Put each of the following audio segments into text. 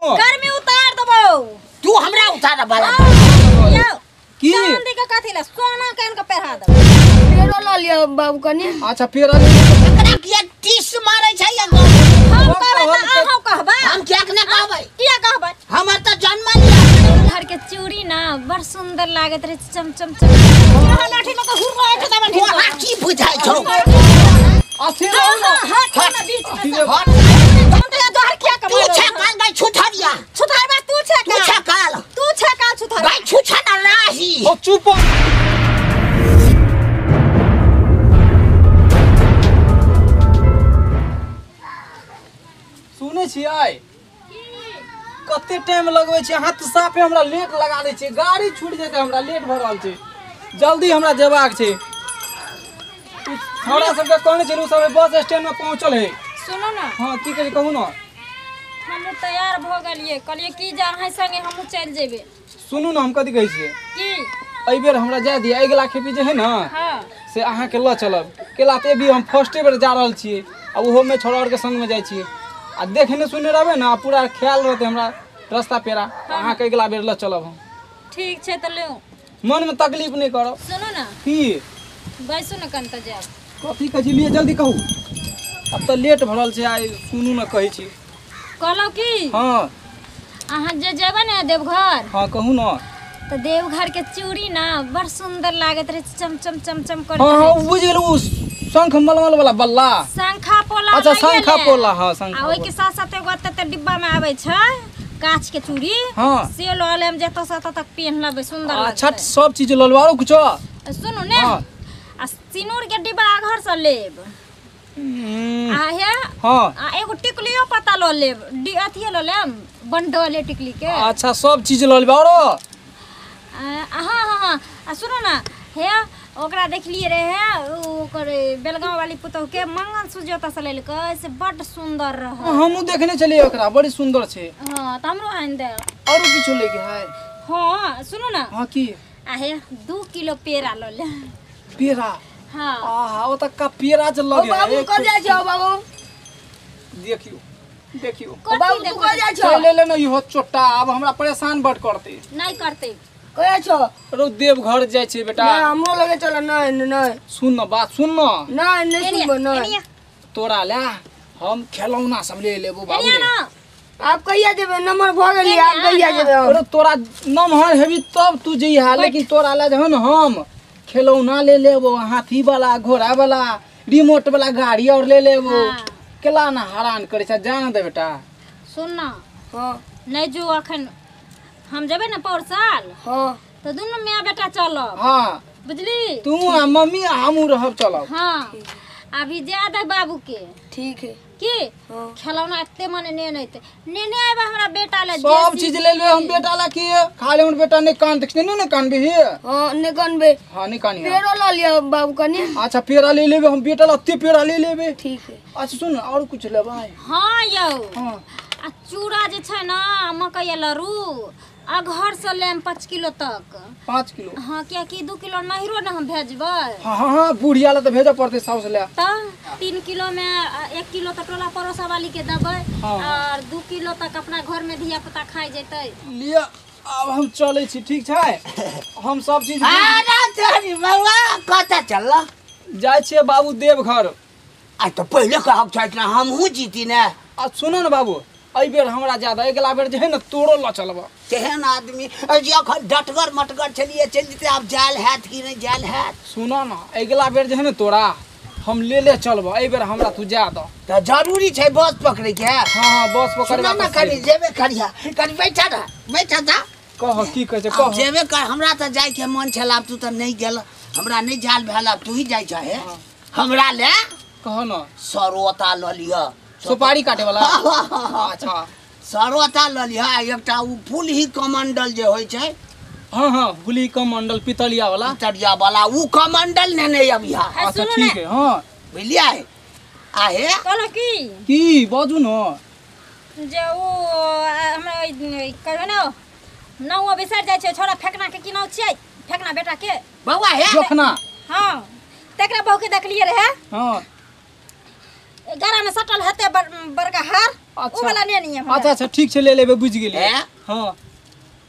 गर्मी उतार देबो तू हमरा उतार बाला की चांदी के कथि ले सोना कान के पहरा दे पेरो ल लियो बाबू कनी। अच्छा पेरा ले एकरा किया टीस मारै छै या हम कहबै अहाँ कहबै हम क्या ने कहबै किया कहबै हमर त जन्म लिया घर के चूड़ी ना बड़ सुंदर लागत रहे चम चम चम यहाँ लाठी में तो हुर्रा उठ देबन तू हां की बुझाइ छौ अच्छे रहो ना हाथ में बीच में हट हम तो दोहर क्या तू कमाई छे काल भाई छुथरिया छुथार बा तू छे तू छे काल तू छे का छुथार भाई छुछा ना राही ओ चुप सुने छियै कते टाइम लगबै छै हाथ साफे हमरा लेट लगा दै छै गाड़ी छूट जेतै हमरा लेट भ रहल छै जल्दी हमरा जेबाक छै हमरा सबके कहने छलू सब बस स्टैंड में पहुंचल है सुनो ना हां की कहि कहू ना हम तैयार भ गेलिए कहलिए की जा है संगे हम चल जेबे सुनू ना हम कथि कहै छियै की एहि बेर हमरा जाय दिया अगिला खेपी जे है ना हां से अहाँ के ल चलब केला ते भी हम फर्स्टे बेर जा रहल छियै आ ओहो में छोड़ा के संग में जाय छियै आ देखने सुने रहबे ना पूरा ख्याल रहते हमरा रास्ता पेरा अहाँ के अगला बेर ल चलब हम ठीक छै त ले मन में तकलीफ नहीं करब सुनो ना की बैसो ना कन त जाब कथी कहै छी लिए जल्दी कहू अब तो लेट भरल छै आइ सुनू ना कहै छी कहलो की हां अहाँ जे जेबे ना देवघर हां कहू ना तो देवघर के चूड़ी ना बड़ सुंदर लागत रहे चम चम चम चम कर हां हां बुझ गेलू शंख मलमल वाला बल्ला शंखा पोला अच्छा शंखा पोला हां शंखा आ ओइ के साथ साथ एगो त डिब्बा में आबै छै कांच के चूड़ी हां से ल लेम जेतो सत तक पहन लेबे सुंदर अच्छा लागत सब चीज ललवारो कुछ सुनु ने हां आ सिनूर के डिब्बा घर से लेब आ हे हां आ एगो टिकलियो पता ल लेब अथिए ल लेम बंडले टिकली के अच्छा सब चीज ललवारो हां हां हां आ सुनो ना हे ओकरा देखलिए रहे ओकर बेलगांव वाली पुतौ के मंगल सूजोता से लेलकै से बड सुंदर रह हमहु देखने चलिए ओकरा बड़ी सुंदर छै हां त हमरो आइन दे और किछो लेके है हां सुनो ना हां की आहे 2 किलो पेड़ा ल ले पेड़ा हां आहा ओ तक का पेड़ा ज लगे बाबू क जाय छौ बाबू देखियो बाबू तू क जाय छौ ले ले न इहो चोटा अब हमरा परेशान बड करते नहीं करते कया छौ रो देव घर जाय छै बेटा ना हमरो लगे चल नहीं नहीं सुन न बात सुन न नहीं सुनबो नहीं तोरा ले हम खिलौना सब ले लेबो बाबू एनिया रे ना आप कहिया देबे नंबर भ गेली आप कहिया देबे अरे तोरा नमहर हेबी तब तू जइहा लेकिन तोरा ले जहन हम खिलौना ले लेबो हाथी वाला घोड़ा वाला रिमोट वाला गाड़ी और ले लेबो केला ना हैरान करे छ जान दे बेटा सुन ना हां नहीं जो अखन हम जेबे ना पर साल हां तो दोनों मियां बेटा चलब हां बुझली तू आ मम्मी आ हमू रहब चलब हां अभी ज्यादा बाबू के ठीक है की खिलौना एते मने ने ने आबे हमरा बेटा ले सब चीज ले ले हम बेटा ला की खाली हम बेटा ने कान देखने न कान भी हां ने कनबे हां नहीं कानी पेरो ल लियो बाबू कनी अच्छा पेड़ा ले लेबे हम बेटा ला अत्ते पेड़ा ले लेबे ठीक है अच्छा सुन और कुछ लेबै हां यौ हां आ चूड़ा जे छै ना मकई लरू आ घर से लेम 5 किलो तक 5 किलो हां क्या कि 2 किलो नहिरो ना हम भेजबै हां हां हां बुढ़िया ला तो भेजा पड़ते साउस ले त 3 किलो में 1 किलो तो टोला पड़ोसा वाली के देबै और 2 किलो तक अपना घर में धिया पुता खाइ जैतै लिया अब हम चले छी ठीक छै हम सब चीज आना तेरी बाबा कता चल जाय छियै बाबू देव घर आ तो पहले कहब छै ना हमहू जीती ने आ सुनो न बाबू एहि बेर हमरा ज्यादा अगला बेर जे है न तोरो ल चलब केहन आदमी जे अखन डटगर मटगर चलिए चल जेते अब जाल हैत कि नहीं जाल हैत सुनो न अगला बेर जे है न तोरा हम ले चलब एहि बेर हमरा तू जा द त जरूरी छै बस पकड़े के हां हां बस पकड़बा ना करी जेबे करिया करी बैठा था कह की कहै छै कह जेबे कर हमरा त जाय के मन छला तू त नहीं गेल हमरा नहीं जाल भेला तू ही जाय छै हमरा ले कह न सरोता ल लिया सुपारी काटे वाला अच्छा सरोता ल लिया एकटा उ फूल ही कमंडल जे होय छै हां हां फूली कमंडल पितलिया वाला पितलिया वाला उ कमंडल ने नहीं अबिया अच्छा ठीक है हां बुझलियै आहे कहलो की बाजू न जे ओ हमरा कहबे ना नौवा बिसर जाय छै छोरा फेकना के किनाउ छियै फेकना बेटा के बौआ हे जोखना हां तकरा बहु के देखलिए रहे हां गारा में सटल हेते बड़का हार वो वाला नहीं है हमरा। अच्छा अच्छा ठीक छै ले लेबे बुझ गेलिए। हैं? हाँ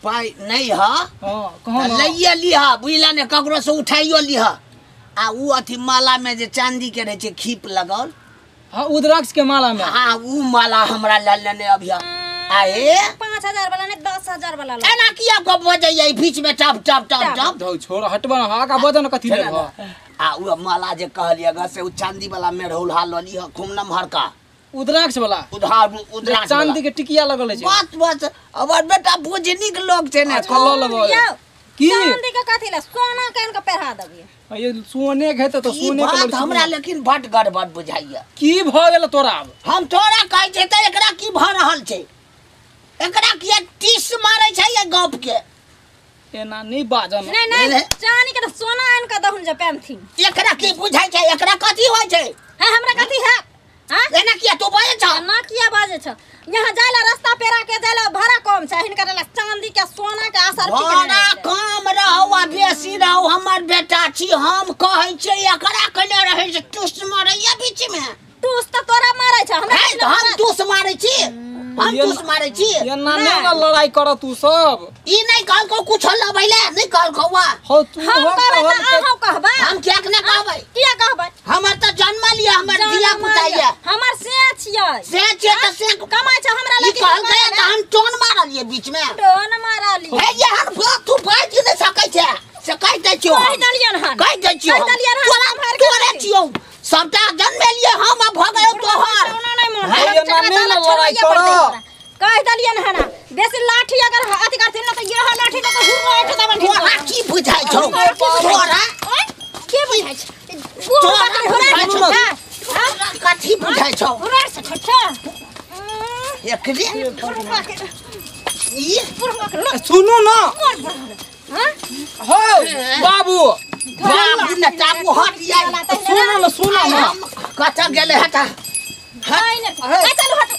पाई नहीं है हाँ कहाँ ना लइये लिहा बुझला ने ककरो से उठाइयो लिहा आ उ अथी माला में जे चांदी के रहे छै खीप लगल हाँ उद्राक्ष के माला में हाँ उ माला हमरा ले लेने अभी आए 5000 वाला नहीं 10000 वाला लो। एना किया को बजैयै बीच में टप टप टप टप धौ छोड़ हटबा ना आगा बजन कथी ले आ उ माला जे कहलिए ग से उ चांदी वाला मेढ़ौला ल लिहा खूब नमहरका उद्राक्ष वाला उधार उधरा चांदी के टिकिया लगल छै। बस बस अबर बेटा बुझनिक लोग छै ने अच्छा, ल लेबो की चांदी का कथी ला सोना कान के पहरा दबिए। ये सोने के हेतै तो ई सोने के बात लड़की हमरा लेकिन बड गड़बड़ बुझाइया की भ गेल तोरा अब हम तोरा कहै छै त एकरा की भ रहल छै एकरा किया टीस मारै छै ये गप के एना नहीं बाजन नहीं नहीं चांदी के सोना आन के दहुन जे पेनथिन एकरा की बुझाइ छै एकरा कथी होय छै है हमरा कथी है हां एना किया तू बाजै छ ना किया बाजे छ यहाँ जाइला रास्ता पेरा के जाइला भाड़ा कम छै हिनकर ला चांदी के सोना के असर की भाड़ा कम रहौ आ बेसी रहौ हमर बेटा छी हम कहै छै एकरा कने रहै छै टूस मारैया बीच में टूस त तोरा मारै छ हमरा है त हम टूस मारै छी हम टूस मारै छी एना नहीं ना लड़ाई कर तू सब ई नहीं कहलको कुछ लबैले नहीं कहलको वा हो तू हम हो कहबै कहल त अहाँ कहबै हम क्या ने कहबै किया कहबै हमर त जन्म लिया हमर धिया पुता ये हमर से छियै से छै त से कमाय छ हमरा ई लगे कहल गया त हम टोन मारलिए बीच में टोन मारली हे ये हम तू बाज नहीं सकै छै से कह दै छियो कह दलियन हन कह दै छियो कह दलियन हन तोरा हम तोरे छियो सबटा जन्म लिए हम अब भ गयो तोहर सोना नहीं मन है, ये ना नहीं ना लड़ाई करो। कह दलियन हन बेसी लाठी अगर अथी करथिन न त यह लाठी न त हुर उठ दबन तोरा की बुझाइ छौ तोरा के बुझाइ छ तोरा कथी बुझाइ छौ हुरार से छठा एकरे ई सुनो ना हां हो बाबू बाबू ने टाबू हट जाय सुनो ना कता गेले हटा हाय ने चल हट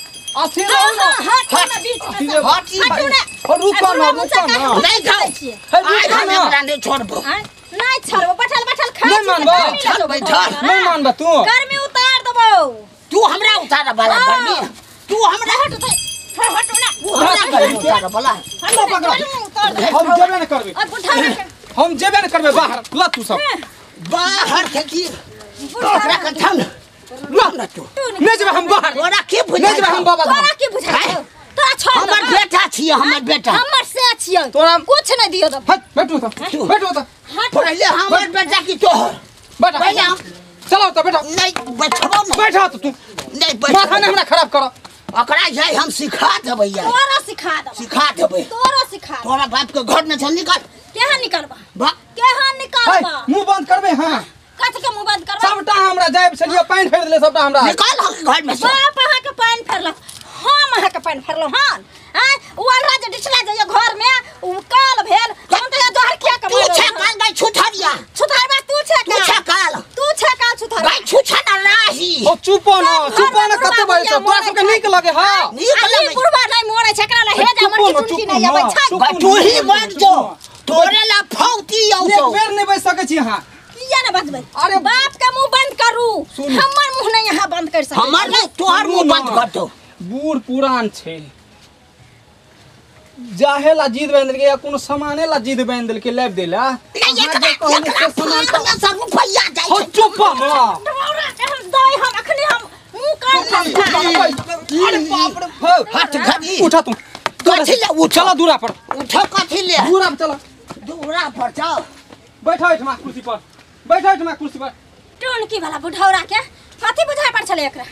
अथी रहो ना हट ना बीच में हट हटू ने हो रुको ना नहीं खाओ आज हम हमरा नहीं छोड़बो नहीं छोड़बो बैठल खा नहीं मानबो चल बैठल नहीं मानबा तू गर्मी उतार देबो तू हमरा उतार वाला गर्मी तू हमरा हटू ना तू हमरा उतार वाला हम जेबे न करबे और बुढ़ा हम जेबे न करबे बाहर ला तू सब बाहर खेती ओकरा कथन ना तू नहीं जेबे हम बाहर तोरा के नहीं बुझाइ जेबे हम बाबा तोरा की बुझाइ छौ तोरा छोड़ हमर बेटा छियै हमर बेटा हमर से छियै तोरा कुछ नहीं दियो दब हट बैठो तो बैठो तो पहले हमर बेटा की तोहर बैठ पहले चलो तो बैठो नहीं बैठबो नहीं बैठो तो तू नहीं माथा बैठ ने हमरा खराब करो ओकरा जाय हम सिखा देबै यार तोरा सिखा दब सिखा देबै तोरा सिखा तोरा बाप के घर में से निकल केहा निकलबा भाग केहा है निकलबा मुंह बंद करबे हां कथ के मुंह बंद करबा सबटा हमरा जाय छलिए पानी फेर देले सबटा हमरा निकल हम घर में से बाप अहाँ के पानी फेरलक हम अहाँ के पानी फेरलो हन आय वाला जे डिचला जे घर में उ काल भेल हम त जोहर खिया के तू छे काल गई छुठरिया छुथारबा तू छे तू छे काल छुथार गई छुछा ना राही ओ चुपो ना कते बजे छ तोरा सबके नीक लगे हां निकल अली लगे बुढ़वा नहीं मोरे छकरा ला हे जा मन की चुनकी नहीं आबै छै तू ही मर जो तोरे ला फौती आउ एक तो बेर नहीं बैठ सकै छी हां किया ना बजबै अरे बाप के मुंह बंद करू सुन। हमर मुंह नहीं यहाँ बंद कर सकै हमर नहीं तोहर मुंह बंद कर दो बूढ़ पुरान छै जाहे ला जीत बांध के या कोनो सामाने ला जीत बांध के लेब देला सब रुपया जाय हो चुप ना हम दई हम अखनी हम मुंह कान अरे बाप रे हो हट घड़ी उठा तू कथी ले उठ चला दूरा पर उठो कथी ले दूरा पर चला दूरा पर जाओ बैठो इठमा कुर्सी पर बैठो इठमा कुर्सी पर टोनकी वाला बुढ़ौरा के कथी बुझाय पड़ छले एकरा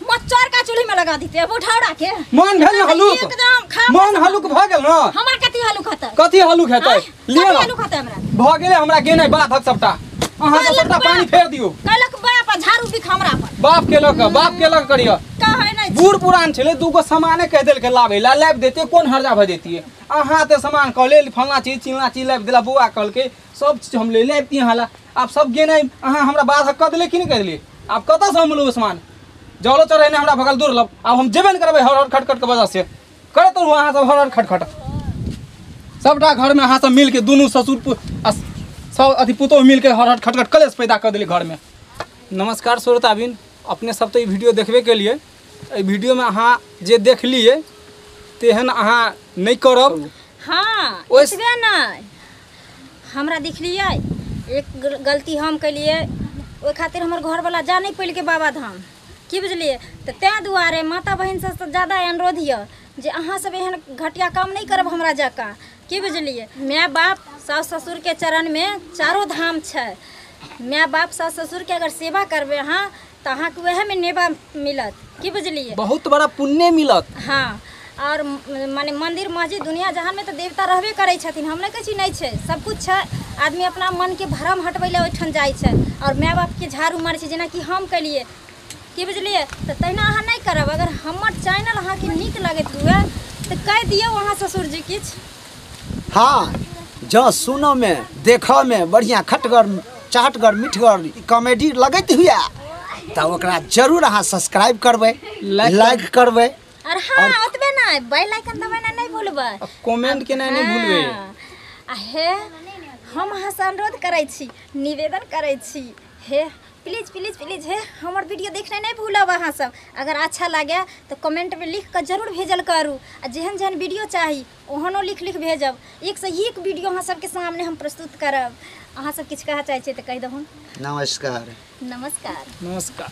मच्चर का चूल्ही में लगा दीते बुढ़ौरा के मन भेल न हलुक एकदम खा मन हलुक भ गेल न हमर कथी हलुक हतै कथी हलुक हेतै लियो कथी न हलुक हतै हमरा भ गेले हमरा गेनै बाधक सबटा अहाँ के सबटा पानी फेर दियो कहलक बाप झाड़ू बिख हमरा पर बाप केलक करियो कहै नै बूढ़ पुरान छले दूगो सामाने कह देल के लावे ला लाइब देते कोन हर्जा भ देतिए अहाँ ते सामान कह ले फलना चीज चिलना चीज लाइब देला बुआ कल के सब चीज हम ले लेबती हाला आप सब गेनै अहाँ हमरा बाधक क देले कि नहीं कर देलिए आप कत से हम लो सामान जलो चढ़े ने हमरा भगल दूर लब अब हम जेबे न करबे हर हर खटखट के वजह से करे तो वहां सब हर हर खटखट सबटा घर में अहाँ सब मिल के दोनों ससुर सब अथी पुतोह मिल के हर हर खटखट कलेश पैदा कर देली घर में। नमस्कार श्रोताबिन, अपने सब तो ये वीडियो देखबे के लिए एहि वीडियो में अहाँ जे देखलिए तेहन अहाँ नहीं करब। हाँ ओइस- ओतबे नहीं हमरा दिखलिए एक गलती हम कलिए ओहि खातिर हमर घर वाला जा नहीं पैल के बाबा धाम की बुझलिए। तो तैं दुआरे माता बहन से ज़्यादा अनुरोध यऽ जे अहाँ सब एहन घटिया काम नहीं करब हमरा जकाँ की बुझलिए। माय बाप सास ससुर के चरण में चारों धाम छै। माय बाप सास ससुर के अगर सेवा करबे अहाँ तो अहाँ के वह में नेबा मिलत की बुझलिए। बहुत बड़ा पुण्य मिलत। हाँ और माने मंदिर मस्जिद दुनिया जहान में तो देवता रहबे करै छथिन। हम नहीं कहै छी नहीं छै, सब कुछ छै। आदमी अपना मन के भरम हटबै ले ओहिठाम जाइ छै और माय बाप के झाड़ू मारै छै जेना कि हम कलिए की बुझलिए। तो तहिना अहाँ नहीं करब। अगर हमर चैनल अहाँ के नीक लगैत हुए तो कह दियौ अहाँ ससुर जी किछ। हाँ जो सुनो में देखो में बढ़िया खटगर चाहटगर मिठगर कॉमेडी लगत हुआ तो ओकरा जरूर अहाँ सब्सक्राइब करबै, लाइक करबै। और हाँ ओतबे नहीं बेल आइकन दबाना नहीं भूलबै। कमेंट केना नहीं भूलबै। आ हे हम अहाँ से अनुरोध करै छी, निवेदन करै छी, हे प्लीज प्लीज प्लीज हे हमर वीडियो देखने नहीं भूलब अहाँ सब। अगर अच्छा लगे तो कमेंट में लिख कर जरूर भेजल करू। आ जेहन जेहन वीडियो चाही ओहनो लिख भेजब। एक से एक वीडियो अहाँ सबके सामने हम प्रस्तुत करब। अहाँ सब किछु कहऽ चाहै छी तो कहि दहु। नमस्कार। नमस्कार। नमस्कार।